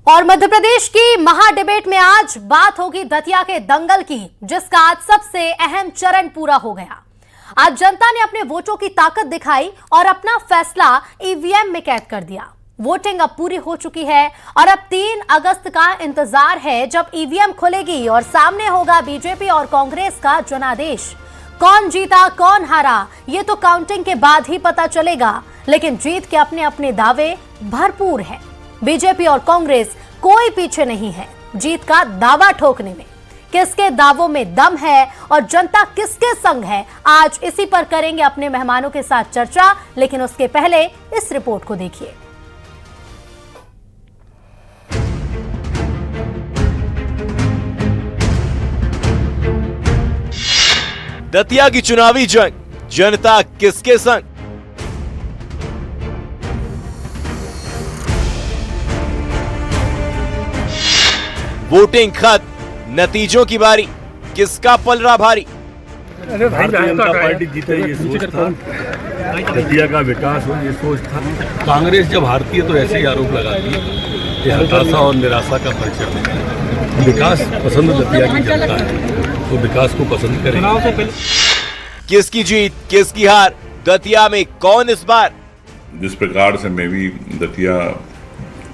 और मध्य प्रदेश की महा डिबेट में आज बात होगी दतिया के दंगल की, जिसका आज सबसे अहम चरण पूरा हो गया। आज जनता ने अपने वोटों की ताकत दिखाई और अपना फैसला ईवीएम में कैद कर दिया। वोटिंग अब पूरी हो चुकी है और अब 3 अगस्त का इंतजार है जब ईवीएम खुलेगी और सामने होगा बीजेपी और कांग्रेस का जनादेश। कौन जीता कौन हारा ये तो काउंटिंग के बाद ही पता चलेगा, लेकिन जीत के अपने अपने दावे भरपूर हैं। बीजेपी और कांग्रेस कोई पीछे नहीं है जीत का दावा ठोकने में। किसके दावों में दम है और जनता किसके संग है, आज इसी पर करेंगे अपने मेहमानों के साथ चर्चा। लेकिन उसके पहले इस रिपोर्ट को देखिए। दतिया की चुनावी जंग, जनता किसके संग? वोटिंग खत्म, नतीजों की बारी, किसका पलड़ा भारी? भारतीय जनता पार्टी जीते ये सोच था, दतिया का विकास हो ये सोच था। कांग्रेस जब हारती है तो ऐसे ही आरोप लगाती है, ये हताशा और निराशा का परिचय है। विकास पसंद दतिया की जनता है, तो विकास को पसंद करें। किसकी जीत किसकी हार, दतिया में कौन इस बार? जिस प्रकार से मैं भी दतिया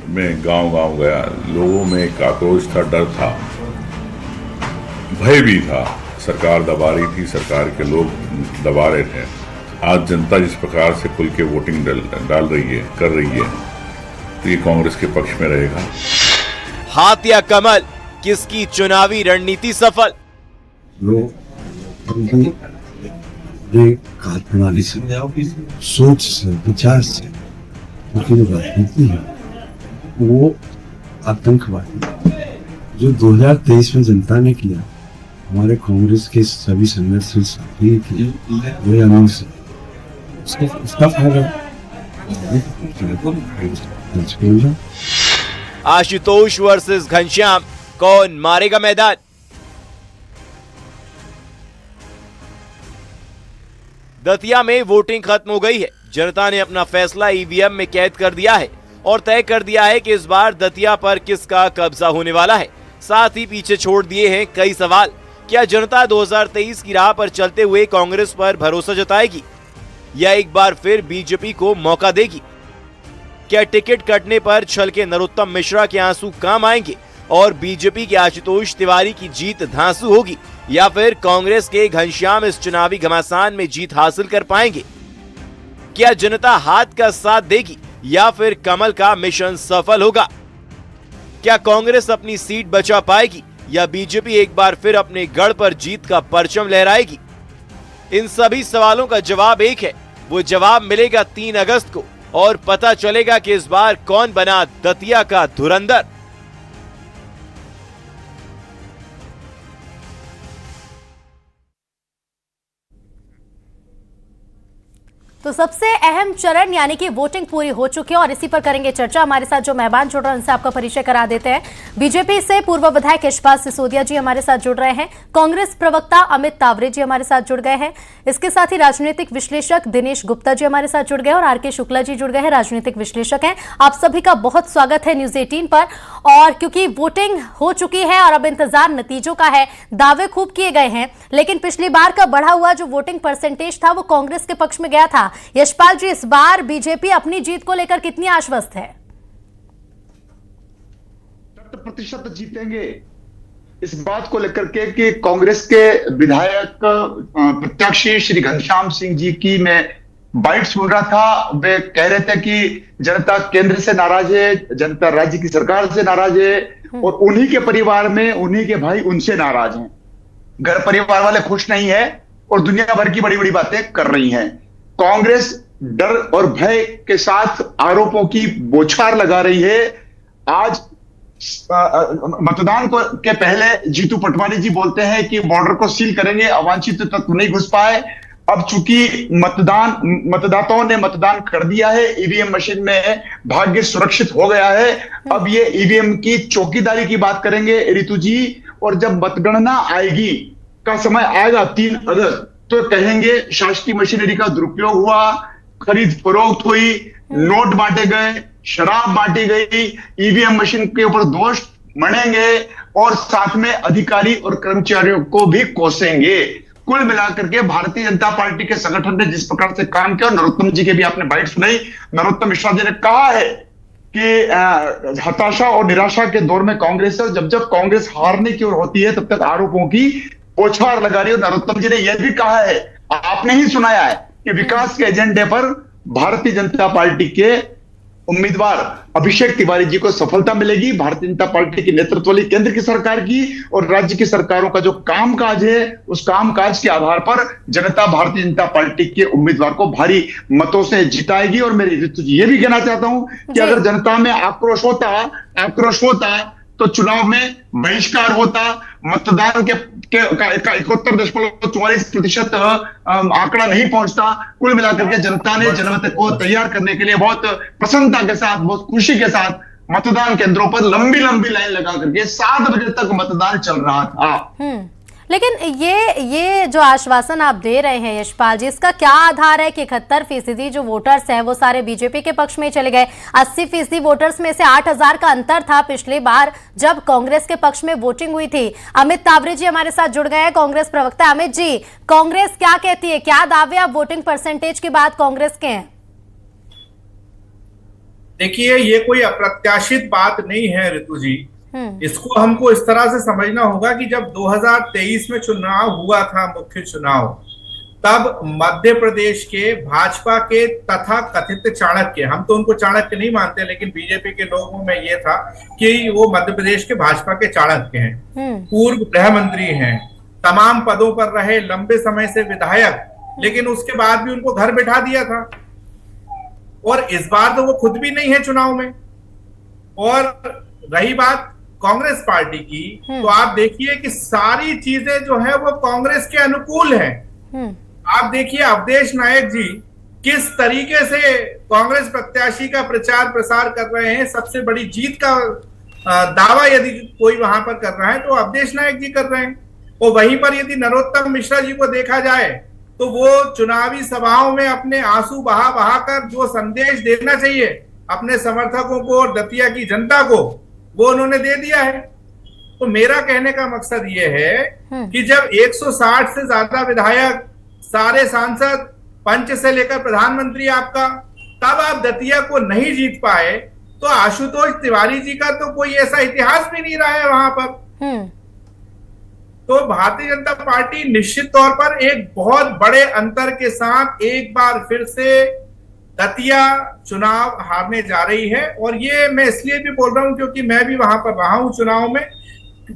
में गांव-गांव गया, लोगों में एक आक्रोश था, डर था, भय भी था। सरकार दबा रही थी, सरकार के लोग दबा रहे थे। आज जनता जिस प्रकार से खुल के वोटिंग डाल रही है, कर रही है, तो ये कांग्रेस के पक्ष में रहेगा। हाथ या कमल, किसकी चुनावी रणनीति सफल? प्रणाली से, सोच से, विचार से उनकी जो राजनीति है वो आतंकवादी जो 2023 में जनता ने किया, हमारे कांग्रेस के सभी संघर्षशील साथी किया, वो अमीर से उसका फायदा। आशुतोष वर्सेस घनश्याम, कौन मारेगा मैदान? दतिया में वोटिंग खत्म हो गई है। जनता ने अपना फैसला ईवीएम में कैद कर दिया है और तय कर दिया है कि इस बार दतिया पर किसका कब्जा होने वाला है। साथ ही पीछे छोड़ दिए हैं कई सवाल। क्या जनता 2023 की राह पर चलते हुए कांग्रेस पर भरोसा जताएगी या एक बार फिर बीजेपी को मौका देगी? क्या टिकट कटने पर छलके नरोत्तम मिश्रा के आंसू काम आएंगे और बीजेपी के आशुतोष तिवारी की जीत धांसू होगी, या फिर कांग्रेस के घनश्याम इस चुनावी घमासान में जीत हासिल कर पाएंगे? क्या जनता हाथ का साथ देगी या फिर कमल का मिशन सफल होगा? क्या कांग्रेस अपनी सीट बचा पाएगी या बीजेपी एक बार फिर अपने गढ़ पर जीत का परचम लहराएगी? इन सभी सवालों का जवाब एक है। वो जवाब मिलेगा 3 अगस्त को और पता चलेगा कि इस बार कौन बना दतिया का धुरंधर। तो सबसे अहम चरण यानी कि वोटिंग पूरी हो चुकी है और इसी पर करेंगे चर्चा। हमारे साथ जो मेहमान जुड़ रहे हैं उनसे आपका परिचय करा देते हैं। बीजेपी से पूर्व विधायक यशपाल सिसोदिया जी हमारे साथ जुड़ रहे हैं। कांग्रेस प्रवक्ता अमित तावरे जी हमारे साथ जुड़ गए हैं। इसके साथ ही राजनीतिक विश्लेषक दिनेश गुप्ता जी हमारे साथ जुड़ गए और आर के शुक्ला जी जुड़ गए हैं, राजनीतिक विश्लेषक हैं। आप सभी का बहुत स्वागत है न्यूज 18 पर। और क्योंकि वोटिंग हो चुकी है और अब इंतजार नतीजों का है, दावे खूब किए गए हैं, लेकिन पिछली बार का बढ़ा हुआ जो वोटिंग परसेंटेज था वो कांग्रेस के पक्ष में गया था। यशपाल जी, इस बार बीजेपी अपनी जीत को लेकर कितनी आश्वस्त है? 100% जीतेंगे इस बात को लेकर के कि कांग्रेस के विधायक प्रत्याशी श्री घनश्याम सिंह जी की मैं बाइट सुन रहा था। वे कह रहे थे कि जनता केंद्र से नाराज है, जनता राज्य की सरकार से नाराज है और उन्हीं के परिवार में उन्हीं के भाई उनसे नाराज हैं। घर परिवार वाले खुश नहीं है और दुनिया भर की बड़ी बड़ी बातें कर रही हैं। कांग्रेस डर और भय के साथ आरोपों की बौछार लगा रही है। आज मतदान को के पहले जीतू पटवारी जी बोलते हैं कि बॉर्डर को सील करेंगे, अवांछित तत्व नहीं घुस पाए। अब चूंकि मतदाताओं ने मतदान कर दिया है, ईवीएम मशीन में भाग्य सुरक्षित हो गया है। अब ये ईवीएम की चौकीदारी की बात करेंगे ऋतु जी, और जब मतगणना आएगी का समय आएगा 3 अगस्त, तो कहेंगे शासकीय मशीनरी का दुरुपयोग हुआ, खरीद फरोख्त हुई, नोट बांटे गए, शराब बांटी गई, ईवीएम मशीन के ऊपर दोष मढ़ेंगे और साथ में अधिकारी और कर्मचारियों को भी कोसेंगे। कुल मिलाकर के भारतीय जनता पार्टी के संगठन ने जिस प्रकार से काम किया, नरोत्तम जी के भी आपने बाइट सुनाई, नरोत्तम मिश्रा जी ने कहा है कि हताशा और निराशा के दौर में कांग्रेस है, जब जब कांग्रेस हारने की ओर होती है तब तक आरोपों की बौछार लगा रही है। नरोत्तम जी ने यह भी कहा है, आपने ही सुनाया है, कि विकास के एजेंडे पर भारतीय जनता पार्टी के उम्मीदवार अभिषेक तिवारी जी को सफलता मिलेगी। भारतीय जनता पार्टी की नेतृत्व वाली केंद्र की सरकार की और राज्य की सरकारों का जो कामकाज है, उस कामकाज के आधार पर जनता भारतीय जनता पार्टी के उम्मीदवार को भारी मतों से जिताएगी। और मैं ये भी कहना चाहता हूं कि अगर जनता में आक्रोश होता तो चुनाव में बहिष्कार होता, मतदान के 71.44% आंकड़ा नहीं पहुंचता। कुल मिलाकर के जनता ने जनमत को तैयार करने के लिए बहुत प्रसन्नता के साथ, बहुत खुशी के साथ मतदान केंद्रों पर लंबी लंबी लाइन लगा करके 7 बजे तक मतदान चल रहा था। लेकिन ये जो आश्वासन आप दे रहे हैं यशपाल जी, इसका क्या आधार है कि 71% जो वोटर्स हैं वो सारे बीजेपी के पक्ष में चले गए? 80% वोटर्स में से 8000 का अंतर था पिछली बार जब कांग्रेस के पक्ष में वोटिंग हुई थी। अमित तावरे जी हमारे साथ जुड़ गए हैं, कांग्रेस प्रवक्ता। अमित जी, कांग्रेस क्या कहती है, क्या दावे आप वोटिंग परसेंटेज की बात कांग्रेस के हैं? देखिए, ये कोई अप्रत्याशित बात नहीं है ऋतु जी। इसको हमको इस तरह से समझना होगा कि जब 2023 में चुनाव हुआ था, मुख्य चुनाव, तब मध्य प्रदेश के भाजपा के तथा कथित चाणक्य, हम तो उनको चाणक्य नहीं मानते, लेकिन बीजेपी के लोगों में ये था कि वो मध्य प्रदेश के भाजपा के चाणक्य हैं, पूर्व गृह मंत्री हैं, तमाम पदों पर रहे, लंबे समय से विधायक, लेकिन उसके बाद भी उनको घर बैठा दिया था। और इस बार तो वो खुद भी नहीं है चुनाव में। और रही बात कांग्रेस पार्टी की, तो आप देखिए कि सारी चीजें जो है वो कांग्रेस के अनुकूल हैं। आप देखिए अवधेश नायक जी किस तरीके से कांग्रेस प्रत्याशी का प्रचार प्रसार कर रहे हैं। सबसे बड़ी जीत का दावा यदि कोई वहां पर कर रहा है तो अवधेश नायक जी कर रहे हैं। और वहीं पर यदि नरोत्तम मिश्रा जी को देखा जाए तो वो चुनावी सभाओं में अपने आंसू बहा बहा कर जो संदेश देना चाहिए अपने समर्थकों को और दतिया की जनता को, वो उन्होंने दे दिया है। तो मेरा कहने का मकसद ये है कि जब 160 से ज्यादा विधायक, सारे सांसद, पंच से लेकर प्रधानमंत्री आपका, तब आप दतिया को नहीं जीत पाए, तो आशुतोष तिवारी जी का तो कोई ऐसा इतिहास भी नहीं रहा है वहां पर। तो भारतीय जनता पार्टी निश्चित तौर पर एक बहुत बड़े अंतर के साथ एक बार फिर से दतिया चुनाव हारने जा रही है। और ये मैं इसलिए भी बोल रहा हूं क्योंकि मैं भी वहां पर रहा हूं चुनाव में।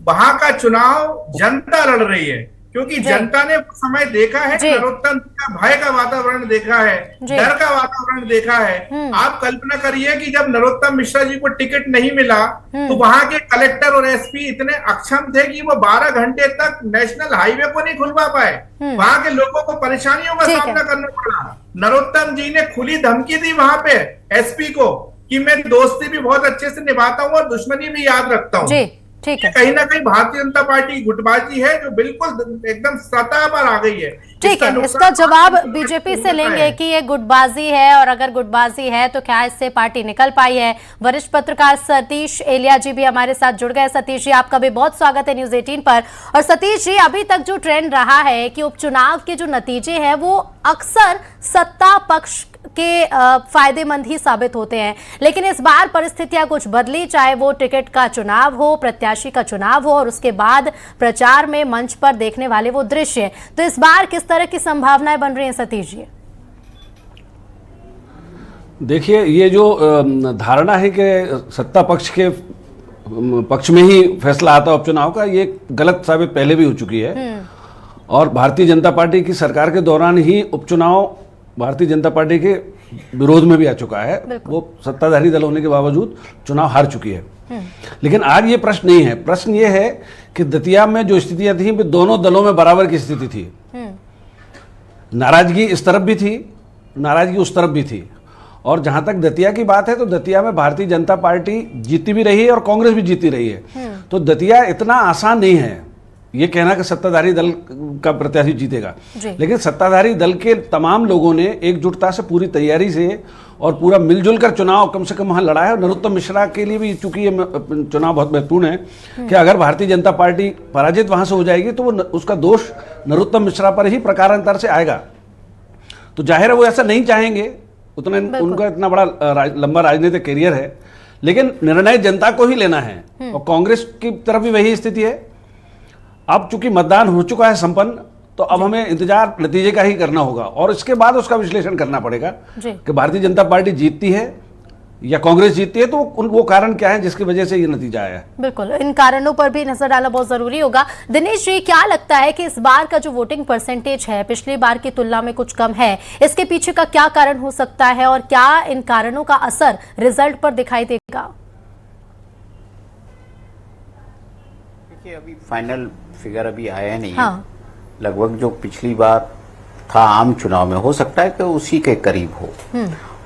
वहां का चुनाव जनता लड़ रही है, क्योंकि जनता ने समय देखा है, नरोत्तम का भय का वातावरण देखा है, डर का वातावरण देखा है। आप कल्पना करिए कि जब नरोत्तम मिश्रा जी को टिकट नहीं मिला तो वहां के कलेक्टर और एसपी इतने अक्षम थे कि वो 12 घंटे तक नेशनल हाईवे को नहीं खुलवा पाए। वहां के लोगों को परेशानियों का सामना करना पड़ा। नरोत्तम जी ने खुली धमकी दी वहां पे एसपी को कि मैं दोस्ती भी बहुत अच्छे से निभाता हूँ और दुश्मनी भी याद रखता हूँ। ठीक है, कहीं ना कहीं भारतीय जनता पार्टी की गुटबाजी है जो बिल्कुल एकदम सतह पर आ गई है। ठीक है, इसका जवाब बीजेपी से लेंगे कि ये गुटबाजी है, और अगर गुटबाजी है तो क्या इससे पार्टी निकल पाई है। वरिष्ठ पत्रकार सतीश एलिया जी भी हमारे साथ जुड़ गए। सतीश जी, आपका भी बहुत स्वागत है न्यूज 18 पर। और सतीश जी, अभी तक जो ट्रेंड रहा है कि उपचुनाव के जो नतीजे हैं वो अक्सर सत्ता पक्ष के फायदेमंद ही साबित होते हैं, लेकिन इस बार परिस्थितियां कुछ बदली, चाहे वो टिकट का चुनाव हो, प्रत्याशी का चुनाव हो, और उसके बाद प्रचार में मंच पर देखने वाले वो दृश्य। तो इस बार किस तरह की संभावनाएं बन रही हैं सतीश जी? देखिए, ये जो धारणा है कि सत्ता पक्ष के पक्ष में ही फैसला आता है उपचुनाव का, ये गलत साबित पहले भी हो चुकी है। और भारतीय जनता पार्टी की सरकार के दौरान ही उपचुनाव भारतीय जनता पार्टी के विरोध में भी आ चुका है। वो सत्ताधारी दल होने के बावजूद चुनाव हार चुकी है। लेकिन आज ये प्रश्न नहीं है। प्रश्न ये है कि दतिया में जो स्थितियां थी, दोनों दलों में बराबर की स्थिति थी। नाराजगी इस तरफ भी थी, नाराजगी उस तरफ भी थी। और जहां तक दतिया की बात है तो दतिया में भारतीय जनता पार्टी जीती भी रही है और कांग्रेस भी जीती रही है। तो दतिया इतना आसान नहीं है ये कहना कि सत्ताधारी दल का प्रत्याशी जीतेगा, जी। लेकिन सत्ताधारी दल के तमाम लोगों ने एकजुटता से पूरी तैयारी से और पूरा मिलजुल कर चुनाव कम से कम वहां लड़ा है। और नरोत्तम मिश्रा के लिए भी, चूंकि ये चुनाव बहुत महत्वपूर्ण है कि अगर भारतीय जनता पार्टी पराजित वहां से हो जाएगी तो वो उसका दोष नरोत्तम मिश्रा पर ही प्रकारांतर से आएगा। तो जाहिर है वो ऐसा नहीं चाहेंगे, उतना उनका इतना बड़ा लंबा राजनीतिक करियर है, लेकिन निर्णय जनता को ही लेना है। और कांग्रेस की तरफ भी वही स्थिति है। अब चूंकि मतदान हो चुका है संपन्न, तो अब हमें इंतजार नतीजे का ही करना होगा और इसके बाद उसका विश्लेषण करना पड़ेगा कि भारतीय जनता पार्टी जीतती है या कांग्रेस जीतती है, तो वो कारण क्या है जिसकी वजह से ये नतीजा आया है। बिल्कुल, इन कारणों पर भी नजर डालना बहुत जरूरी होगा। दिनेश जी, क्या लगता है कि इस बार का जो वोटिंग परसेंटेज है पिछली बार की तुलना में कुछ कम है, इसके पीछे का क्या कारण हो सकता है और क्या इन कारणों का असर रिजल्ट पर दिखाई देगा? देखिए, अभी फाइनल फिगर अभी आया नहीं हाँ। है। लगभग जो पिछली बार था आम चुनाव में, हो सकता है कि उसी के करीब हो।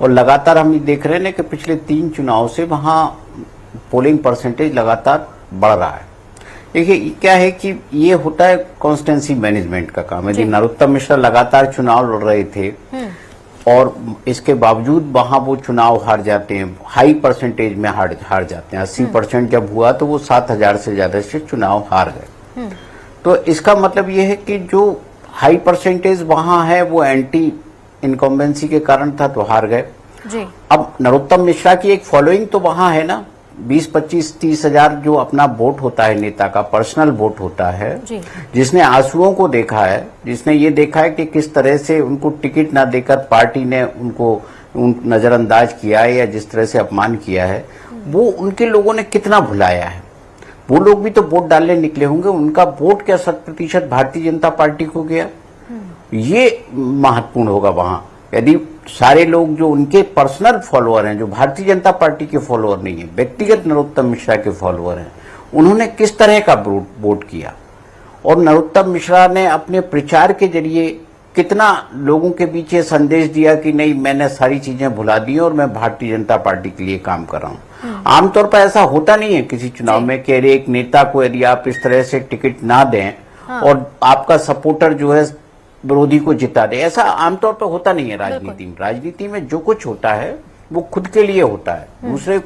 और लगातार हम देख रहे हैं कि पिछले 3 चुनाव से वहां पोलिंग परसेंटेज लगातार बढ़ रहा है। देखिए, क्या है कि ये होता है कॉन्स्टिट्यूंसी मैनेजमेंट का काम। यदि नरोत्तम मिश्रा लगातार चुनाव लड़ रहे थे और इसके बावजूद वहां वो चुनाव हार जाते हैं, हाई परसेंटेज में हार जाते हैं, 80% जब हुआ तो वो 7,000 से ज्यादा से चुनाव हार गए। तो इसका मतलब ये है कि जो हाई परसेंटेज वहां है वो एंटी इनकम्बेंसी के कारण था, तो हार गए। अब नरोत्तम मिश्रा की एक फॉलोइंग तो वहां है ना, 20, 25, 30 हजार जो अपना वोट होता है, नेता का पर्सनल वोट होता है, जिसने आंसुओं को देखा है, जिसने ये देखा है कि किस तरह से उनको टिकट ना देकर पार्टी ने उनको नजरअंदाज किया है या जिस तरह से अपमान किया है, वो उनके लोगों ने कितना भुलाया है। वो लोग भी तो वोट डालने निकले होंगे, उनका वोट क्या 100% भारतीय जनता पार्टी को गया, ये महत्वपूर्ण होगा वहां। यदि सारे लोग जो उनके पर्सनल फॉलोअर हैं, जो भारतीय जनता पार्टी के फॉलोअर नहीं है, व्यक्तिगत नरोत्तम मिश्रा के फॉलोअर हैं, उन्होंने किस तरह का वोट किया और नरोत्तम मिश्रा ने अपने प्रचार के जरिए कितना लोगों के बीच ये संदेश दिया कि नहीं, मैंने सारी चीजें भुला दी और मैं भारतीय जनता पार्टी के लिए काम कर रहा हूं। आमतौर पर ऐसा होता नहीं है किसी चुनाव में कि एक नेता को यदि आप इस तरह से टिकट ना दें और आपका सपोर्टर जो है विरोधी को जिता दे, ऐसा आमतौर पर होता नहीं है राजनीति में। राजनीति में जो कुछ होता है वो खुद के लिए होता है, दूसरे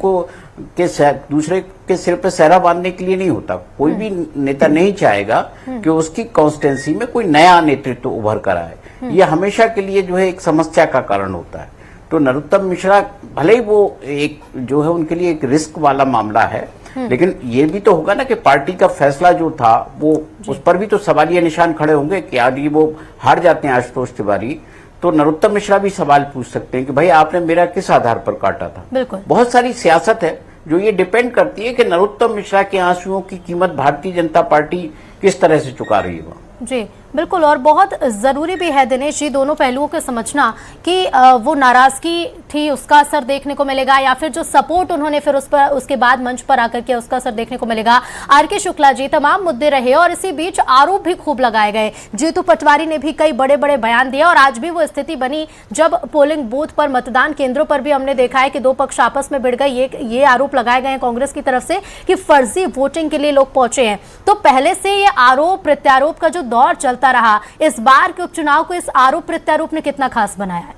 के सिर पे सहरा बांधने के लिए नहीं होता। कोई भी नेता नहीं चाहेगा कि उसकी कॉन्स्टिट्यूंसी में कोई नया नेतृत्व उभर कर आए, ये हमेशा के लिए जो है एक समस्या का कारण होता है। तो नरोत्तम मिश्रा भले ही वो एक जो है उनके लिए एक रिस्क वाला मामला है, लेकिन ये भी तो होगा ना कि पार्टी का फैसला जो था वो उस पर भी तो सवालिया निशान खड़े होंगे कि यदि वो हार जाते हैं आशुतोष तिवारी, तो नरोत्तम मिश्रा भी सवाल पूछ सकते हैं कि भाई आपने मेरा किस आधार पर काटा था। बहुत सारी सियासत है जो ये डिपेंड करती है कि नरोत्तम मिश्रा के आंसुओं की कीमत भारतीय जनता पार्टी किस तरह से चुका रही है। जी बिल्कुल, और बहुत ज़रूरी भी है दिनेश जी दोनों पहलुओं को समझना कि वो नाराज़गी थी उसका असर देखने को मिलेगा या फिर जो सपोर्ट उन्होंने फिर उस पर उसके बाद मंच पर आकर के उसका असर देखने को मिलेगा। आर.के. शुक्ला जी, तमाम मुद्दे रहे और इसी बीच आरोप भी खूब लगाए गए। जीतू पटवारी ने भी कई बड़े बड़े बयान दिए और आज भी वो स्थिति बनी जब पोलिंग बूथ पर, मतदान केंद्रों पर भी हमने देखा है कि दो पक्ष आपस में भिड़ गए। ये आरोप लगाए गए हैं कांग्रेस की तरफ से कि फर्जी वोटिंग के लिए लोग पहुंचे हैं। तो पहले से ये आरोप प्रत्यारोप का जो दौर चलता रहा, इस बार के उपचुनाव को इस आरोप प्रत्यारोप ने कितना खास बनाया है?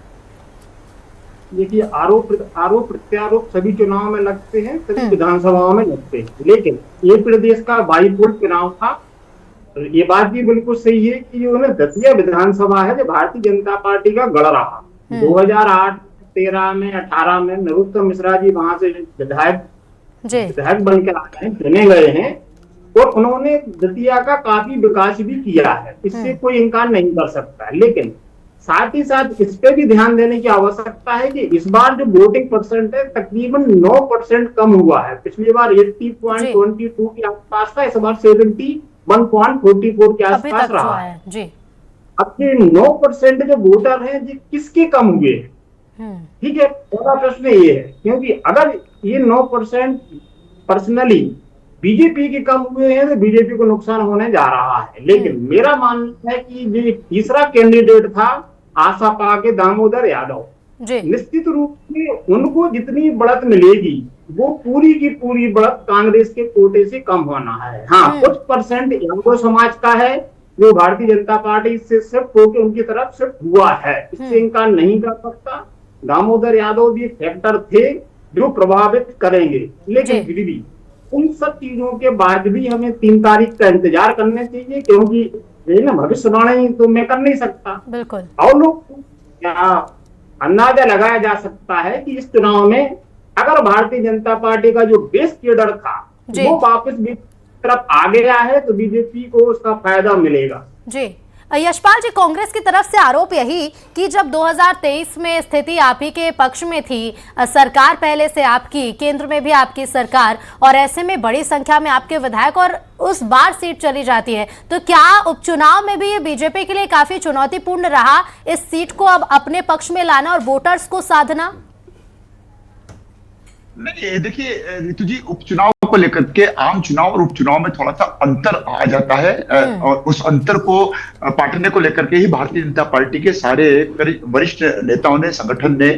देखिए, आरोप प्रत्यारोप सभी चुनाव में लगते हैं, सभी विधानसभाओं में लगते हैं, लेकिन ये प्रदेश का बाईपोल चुनाव था। ये बात भी बिल्कुल सही है कि जो दतिया विधानसभा है जो भारतीय जनता पार्टी का गढ़ रहा। 2008, 13 में, 18 में नरोत्तम मिश्रा जी वहां से विधायक बनकर आ गए, चुने गए हैं और उन्होंने दतिया का काफी विकास भी किया है, इससे कोई इनकार नहीं कर सकता है। लेकिन साथ ही साथ इस पे भी ध्यान देने की आवश्यकता है कि इस बार जो वोटिंग परसेंट है तकरीबन 9% कम हुआ है। पिछली बार 80.22 के आसपास था, इस बार 71.44 के आसपास रहा है। अब ये 9% जो वोटर हैं ये किसके कम हुए? ठीक है, पहला प्रश्न ये है, क्योंकि अगर ये 9% पर्सनली बीजेपी के कम हुए हैं तो बीजेपी को नुकसान होने जा रहा है। लेकिन मेरा मानना है कि जो तीसरा कैंडिडेट था आसापा के दामोदर यादव, निश्चित रूप से उनको जितनी बढ़त मिलेगी वो पूरी की पूरी बढ़त कांग्रेस के कोटे से कम होना है। हाँ, कुछ परसेंट यादव समाज का है जो भारतीय जनता पार्टी से शिफ्ट होकर उनकी तरफ शिफ्ट हुआ है, इससे इनकार नहीं कर सकता। दामोदर यादव भी फैक्टर थे जो प्रभावित करेंगे, लेकिन फिर भी उन सब चीजों के बाद भी हमें 3 तारीख का इंतजार करना चाहिए, क्योंकि ये ना भविष्यवाणी तो मैं कर नहीं सकता। बिल्कुल। और लोग क्या अंदाजा लगाया जा सकता है कि इस चुनाव में अगर भारतीय जनता पार्टी का जो बेस केडर था वो वापस भी तरफ आ गया है तो बीजेपी को उसका फायदा मिलेगा। जी यशपाल जी, कांग्रेस की तरफ से आरोप यही कि जब 2023 में स्थिति आप ही के पक्ष में थी, सरकार पहले से आपकी, केंद्र में भी आपकी सरकार, और ऐसे में बड़ी संख्या में आपके विधायक और उस बार सीट चली जाती है, तो क्या उपचुनाव में भी ये बीजेपी के लिए काफी चुनौतीपूर्ण रहा इस सीट को अब अपने पक्ष में लाना और वोटर्स को साधना? नहीं, देखिए ऋतु जी, उपचुनाव को लेकर के आम चुनाव और उपचुनाव में थोड़ा सा अंतर आ जाता है, और उस अंतर को पाटने को लेकर के ही भारतीय जनता पार्टी के सारे वरिष्ठ नेताओं ने, संगठन ने,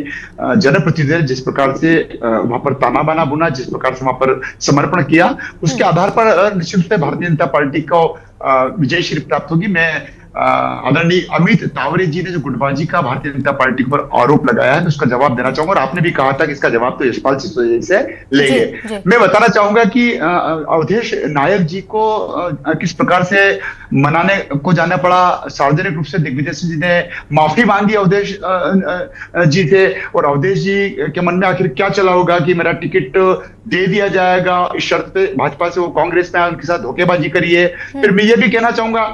जनप्रतिनिधियों ने जिस प्रकार से वहां पर ताना बाना बुना, जिस प्रकार से वहां पर समर्पण किया, उसके आधार पर निश्चित रूप से भारतीय जनता पार्टी को विजय श्री प्राप्त होगी। मैं आदरणीय अमित तावरे जी ने जो गुटबाजी का भारतीय जनता पार्टी पर आरोप लगाया है, उसका जवाब देना चाहूंगा, और आपने भी कहा था कि इसका जवाब तो यशपाल सिसोदिया से लेंगे। मैं बताना चाहूंगा कि अवधेश नायक जी को किस प्रकार से मनाने को जाना पड़ा। सार्वजनिक रूप से दिग्विजय सिंह जी ने माफी मांगी अवधेश जी से, और अवधेश जी के मन में आखिर क्या चला होगा कि मेरा टिकट दे दिया जाएगा इस शर्त पे भाजपा से वो कांग्रेस में उनके साथ धोखेबाजी करी है। फिर मैं ये भी कहना चाहूंगा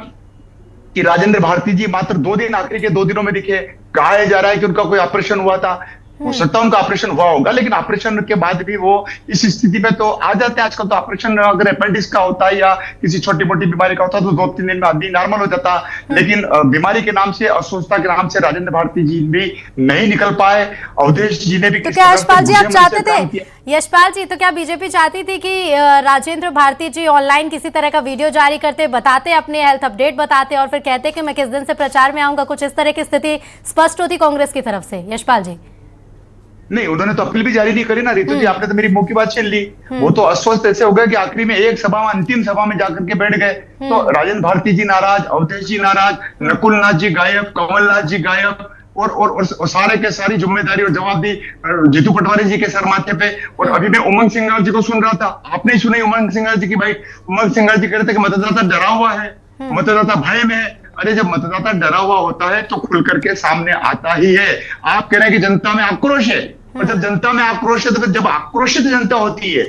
कि राजेंद्र भारती जी मात्र 2 दिन, आखिरी के 2 दिनों में दिखे। कहा जा रहा है कि उनका कोई ऑपरेशन हुआ था, हो सकता है उनका ऑपरेशन हुआ होगा, लेकिन ऑपरेशन के बाद भी वो इस स्थिति में तो आ जाते हैं। आजकल तो ऑपरेशन अगर अपेंडिक्स का होता है या किसी छोटी मोटी बीमारी का होता है तो 2-3 दिन में आदमी नॉर्मल हो जाता, लेकिन बीमारी के नाम से, अस्वस्थता के नाम से राजेंद्र भारती जी भी नहीं निकल पाए। अवधेश जी ने भी तो क्या यशपाल जी आप चाहते थे, यशपाल जी, तो क्या बीजेपी चाहती थी कि राजेंद्र भारती जी ऑनलाइन किसी तरह का वीडियो जारी करते, बताते, अपने हेल्थ अपडेट बताते और फिर कहते कि मैं किस दिन से प्रचार में आऊंगा? कुछ इस तरह की स्थिति स्पष्ट होती कांग्रेस की तरफ से, यशपाल जी? नहीं, उन्होंने तो अपील भी जारी नहीं करी ना ऋतु जी, आपने तो मेरी मुंह की बात छीन ली। वो तो अस्वस्थ ऐसे हो गए कि आखिरी में एक सभा में, अंतिम सभा में जाकर के बैठ गए। तो राजेंद्र भारती जी नाराज, अवधेश जी नाराज, नकुल नाथ जी गायब, कमलनाथ जी गायब, और सारे के सारी जिम्मेदारी और जवाब दी जीतू पटवारी जी के सर माथे पे। और अभी मैं उमंग सिंघार जी को सुन रहा था, आपने सुनी उमंग सिंघार जी की? भाई उमंग सिंघार जी कह रहे थे कि मतदाता डरा हुआ है, मतदाता भय में है। अरे जब मतदाता डरा हुआ होता है तो खुल करके सामने आता ही है। आप कह रहे हैं कि जनता में आक्रोश है, और जब जनता में आक्रोश है तो जब आक्रोशित जनता होती है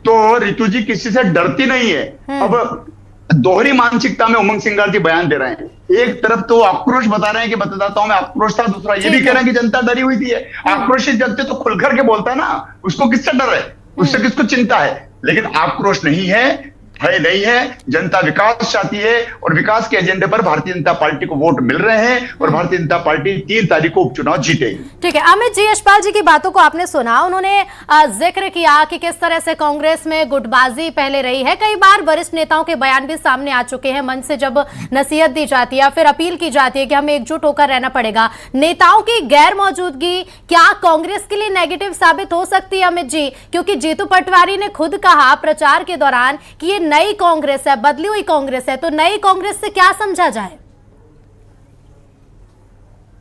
तो ऋतु जी किसी से डरती नहीं है। अब दोहरी मानसिकता में उमंग सिंघार जी बयान दे रहे हैं, एक तरफ तो आक्रोश बता रहे हैं कि मतदाताओं में आक्रोश था, दूसरा ये भी कह रहे हैं कि जनता डरी हुई थी। आक्रोशित जनता तो खुल करके बोलता है ना, उसको किससे डर है, उससे किसको चिंता है? लेकिन आक्रोश नहीं है, भय नहीं है, जनता विकास चाहती है, और विकास के एजेंडे पर भारतीय जनता पार्टी को वोट मिल रहे हैं, और भारतीय जनता पार्टी 3 तारीख को उपचुनाव जीतेगी। ठीक है अमित जी, यशपाल जी की बातों को आपने सुना, उन्होंने जिक्र किया कि किस तरह से कांग्रेस में गुटबाजी पहले रही है। कई बार वरिष्ठ नेताओं के बयान भी सामने आ चुके हैं, मंच से जब नसीहत दी जाती है, फिर अपील की जाती है कि हमें एकजुट होकर रहना पड़ेगा। नेताओं की गैर मौजूदगी क्या कांग्रेस के लिए नेगेटिव साबित हो सकती है अमित जी? क्योंकि जीतू पटवारी ने खुद कहा प्रचार के दौरान कि ये नई कांग्रेस है, बदली हुई कांग्रेस है, तो नई कांग्रेस से क्या समझा जाए?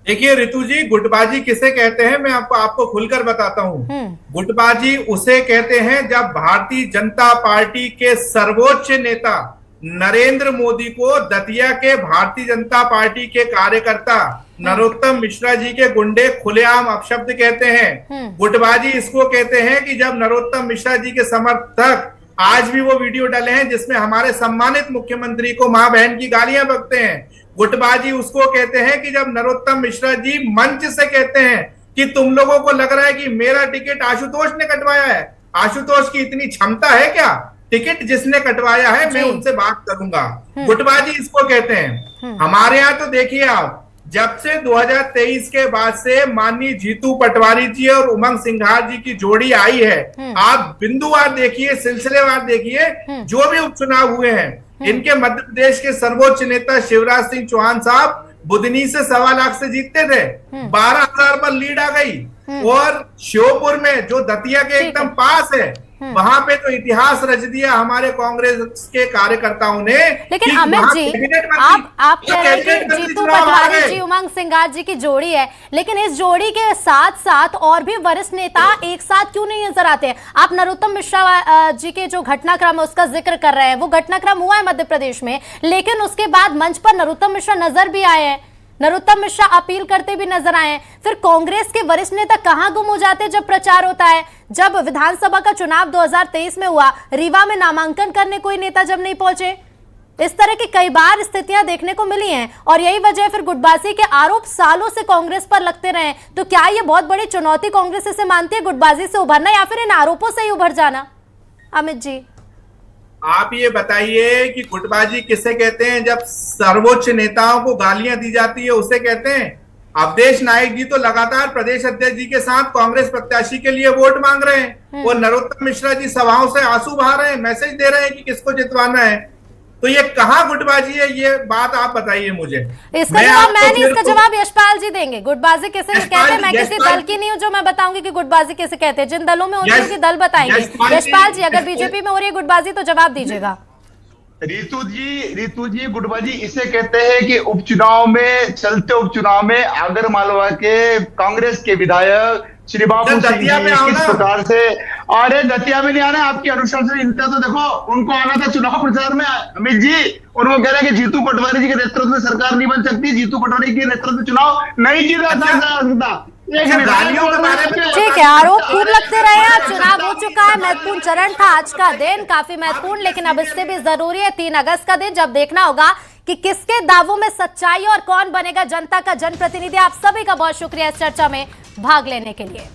देखिए ऋतु जी, गुटबाजी किसे कहते हैं मैं आपको खुलकर बताता हूं। गुटबाजी उसे कहते हैं जब भारतीय जनता पार्टी के सर्वोच्च नेता नरेंद्र मोदी को दतिया के भारतीय जनता पार्टी के कार्यकर्ता नरोत्तम मिश्रा जी के गुंडे खुलेआम अपशब्द कहते हैं। गुटबाजी इसको कहते हैं कि जब नरोत्तम मिश्रा जी के समर्थक आज भी वो वीडियो डाले हैं जिसमें हमारे सम्मानित मुख्यमंत्री को मां बहन की गालियां बकते हैं। गुटबाजी उसको कहते हैं कि जब नरोत्तम मिश्रा जी मंच से कहते हैं कि तुम लोगों को लग रहा है कि मेरा टिकट आशुतोष ने कटवाया है, आशुतोष की इतनी क्षमता है क्या? टिकट जिसने कटवाया है मैं उनसे बात करूंगा। गुटबाजी इसको कहते हैं। हमारे यहाँ तो देखिए आप, जब से 2023 के बाद से माननीय जीतू पटवारी जी और उमंग सिंघार जी की जोड़ी आई है, आप बिंदुवार देखिए, सिलसिलेवार देखिए, जो भी उपचुनाव हुए हैं इनके मध्य प्रदेश के सर्वोच्च नेता शिवराज सिंह चौहान साहब बुधनी से 1.25 लाख से जीतते थे, 12,000 पर लीड आ गई। और श्योपुर में जो दतिया के एकदम पास है वहां पे तो इतिहास रच दिया हमारे कांग्रेस के कार्यकर्ताओं ने। लेकिन अमित जी, आप कह रहे हैं कि जीतू पटवारी जी उमंग सिंगार जी की जोड़ी है, लेकिन इस जोड़ी के साथ साथ और भी वरिष्ठ नेता एक साथ क्यों नहीं नजर आते हैं? आप नरोत्तम मिश्रा जी के जो घटनाक्रम है उसका जिक्र कर रहे हैं, वो घटनाक्रम हुआ है मध्य प्रदेश में, लेकिन उसके बाद मंच पर नरोत्तम मिश्रा नजर भी आए हैं, नरोत्तम मिश्रा अपील करते भी नजर आए हैं। फिर कांग्रेस के वरिष्ठ नेता कहां गुम हो जाते जब प्रचार होता है? जब विधानसभा का चुनाव 2023 में हुआ, रीवा में नामांकन करने कोई नेता जब नहीं पहुंचे, इस तरह की कई बार स्थितियां देखने को मिली हैं और यही वजह है फिर गुटबाजी के आरोप सालों से कांग्रेस पर लगते रहे। तो क्या ये बहुत बड़ी चुनौती कांग्रेस इसे मानती है, गुटबाजी से उभरना या फिर इन आरोपों से ही उभर जाना? अमित जी, आप ये बताइए कि गुटबाजी किसे कहते हैं? जब सर्वोच्च नेताओं को गालियां दी जाती है उसे कहते हैं। अवधेश नायक जी तो लगातार प्रदेश अध्यक्ष जी के साथ कांग्रेस प्रत्याशी के लिए वोट मांग रहे हैं, और नरोत्तम मिश्रा जी सभाओं से आंसू बहा रहे हैं, मैसेज दे रहे हैं कि किसको जितवाना है। तो ये कहाँ गुटबाजी है, ये बात आप बताइए मुझे। इसका जवाब मैं नहीं, इसका जवाब यशपाल जी देंगे। गुटबाजी किसे कहते हैं? मैं किसी दल की नहीं हूं जो मैं बताऊंगी कि गुटबाजी किसे कहते हैं। जिन दलों में होती है दल बताएंगे। यशपाल जी, अगर बीजेपी में हो रही है गुटबाजी तो जवाब दीजिएगा। रितु जी गुटबाजी इसे कहते हैं कि उपचुनाव में, चलते उपचुनाव में आगर मालवा के कांग्रेस के विधायक श्री बाबू सिंह जी किस प्रकार से, अरे दतिया में नहीं आना, आपकी अनुशासनहीनता तो देखो, उनको आना था चुनाव प्रचार में अमित जी, और वो कह रहे हैं कि जीतू पटवारी जी के नेतृत्व में सरकार नहीं बन सकती, जीतू पटवारी के नेतृत्व में चुनाव नहीं जीता जा सकता। ठीक है, आरोप खूब लगते रहे हैं। चुनाव हो चुका है, महत्वपूर्ण चरण था आज का दिन, काफी महत्वपूर्ण, लेकिन अब इससे भी जरूरी है 3 अगस्त का दिन, जब देखना होगा कि किसके दावों में सच्चाई और कौन बनेगा जनता का जनप्रतिनिधि। आप सभी का बहुत शुक्रिया इस चर्चा में भाग लेने के लिए।